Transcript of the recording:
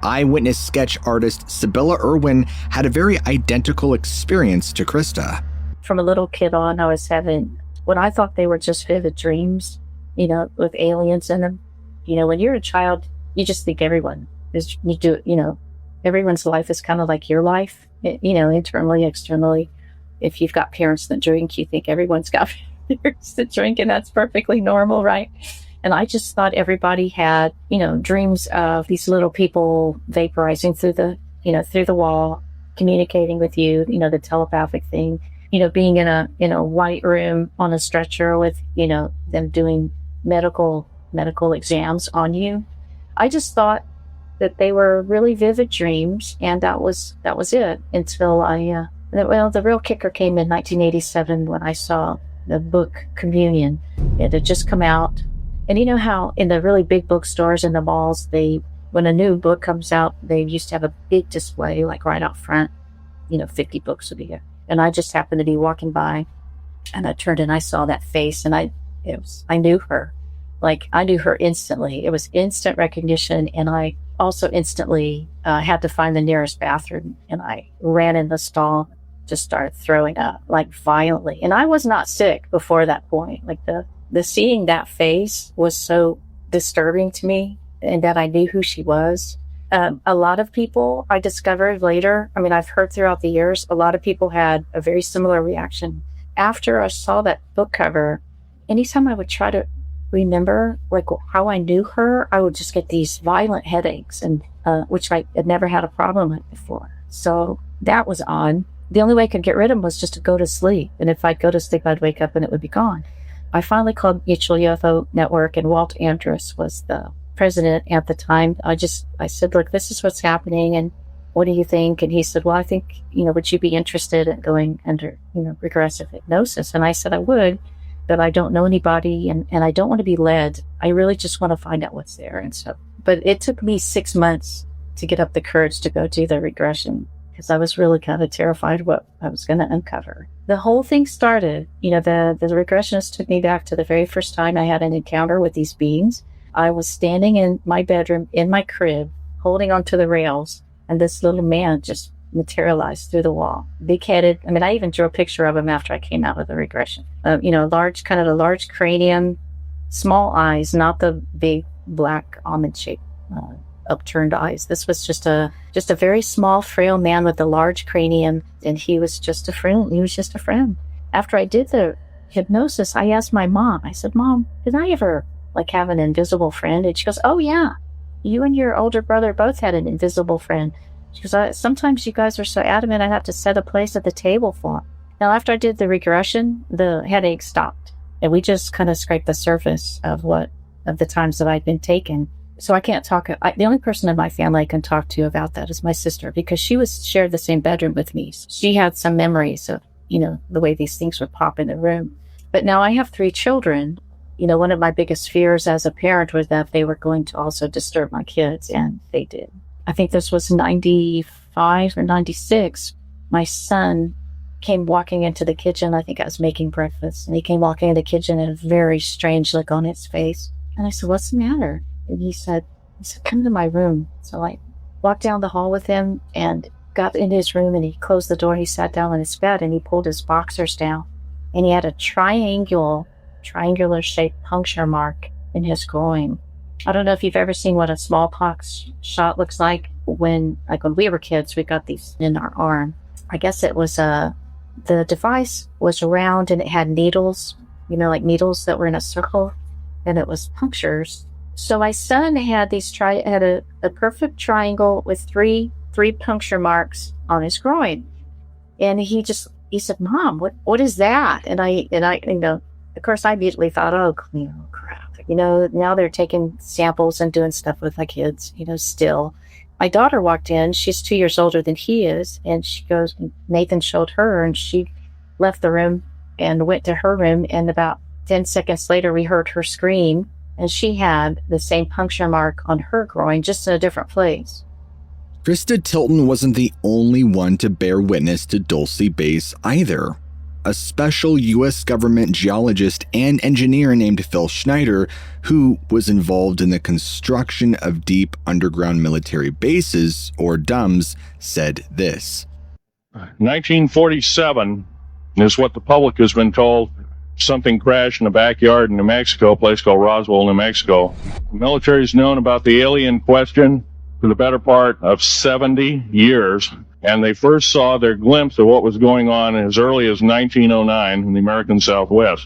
Eyewitness sketch artist Sybilla Irwin had a very identical experience to Krista. From a little kid on, I was having what I thought they were just vivid dreams, with aliens in them. When you're a child, you just think everyone is, everyone's life is kind of like your life, internally, externally. If you've got parents that drink, you think everyone's got parents that drink, and that's perfectly normal, right? And I just thought everybody had, dreams of these little people vaporizing through the wall, communicating with you, the telepathic thing, being in a white room on a stretcher with, them doing medical exams on you. I just thought that they were really vivid dreams, and that was it until the real kicker came in 1987 when I saw the book Communion. It had just come out. And you know how in the really big bookstores in the malls, when a new book comes out, they used to have a big display, like right out front, 50 books would be here. And I just happened to be walking by, and I turned and I saw that face, and I knew her. Like, I knew her instantly. It was instant recognition, and I also instantly had to find the nearest bathroom, and I ran in the stall, just started throwing up, like, violently. And I was not sick before that point. Like, the seeing that face was so disturbing to me, and that I knew who she was. A lot of people, I discovered later, I've heard throughout the years, a lot of people had a very similar reaction. After I saw that book cover, anytime I would try to remember like how I knew her, I would just get these violent headaches, and which I had never had a problem with before. So that was odd. The only way I could get rid of them was just to go to sleep. And if I'd go to sleep, I'd wake up and it would be gone. I finally called Mutual UFO Network, and Walt Andrus was the president at the time. I said, look, this is what's happening, and what do you think? And he said, well, I think, would you be interested in going under, regressive hypnosis? And I said, I would, but I don't know anybody, and I don't want to be led. I really just want to find out what's there. And so, but it took me 6 months to get up the courage to go do the regression, because I was really kind of terrified what I was going to uncover. The whole thing started, the regressionist took me back to the very first time I had an encounter with these beings. I was standing in my bedroom, in my crib, holding onto the rails, and this little man just materialized through the wall. Big-headed. I even drew a picture of him after I came out of the regression. Large, kind of a large cranium, small eyes, not the big black almond-shaped upturned eyes. This was just a very small, frail man with a large cranium, and he was just a friend. He was just a friend. After I did the hypnosis, I asked my mom. I said, Mom, did I ever have an invisible friend? And she goes, oh yeah, you and your older brother both had an invisible friend. She goes, sometimes you guys are so adamant I have to set a place at the table for him. Now, after I did the regression, the headache stopped, and we just kind of scraped the surface of the times that I'd been taken. So I can't talk. The only person in my family I can talk to about that is my sister, because she shared the same bedroom with me. She had some memories of, the way these things would pop in the room. But now I have 3 children. One of my biggest fears as a parent was that they were going to also disturb my kids, and they did. I think this was 95 or 96. My son came walking into the kitchen. I think I was making breakfast, and he came walking into the kitchen and a very strange look on his face. And I said, what's the matter? And he said, come to my room. So I walked down the hall with him and got into his room, and he closed the door. He sat down on his bed, and he pulled his boxers down, and he had a triangular shaped puncture mark in his groin. I don't know if you've ever seen what a smallpox shot looks like. When we were kids, we got these in our arm. I guess it was the device was round, and it had needles, like needles that were in a circle, and it was punctures. So my son had a perfect triangle with three puncture marks on his groin, and he said, Mom, what is that? And I of course I immediately thought, oh, crap. Now they're taking samples and doing stuff with my kids, still. My daughter walked in. She's 2 years older than he is. And she goes, Nathan showed her, and she left the room and went to her room. And about 10 seconds later, we heard her scream. And she had the same puncture mark on her groin, just in a different place. Krista Tilton wasn't the only one to bear witness to Dulce Base either. a special U.S. government geologist and engineer named Phil Schneider, who was involved in the construction of deep underground military bases, or DUMBs, said this. 1947 is what the public has been told. Something crashed in a backyard in New Mexico, a place called Roswell, New Mexico. The military's known about the alien question for the better part of 70 years, and they first saw their glimpse of what was going on as early as 1909 in the American Southwest.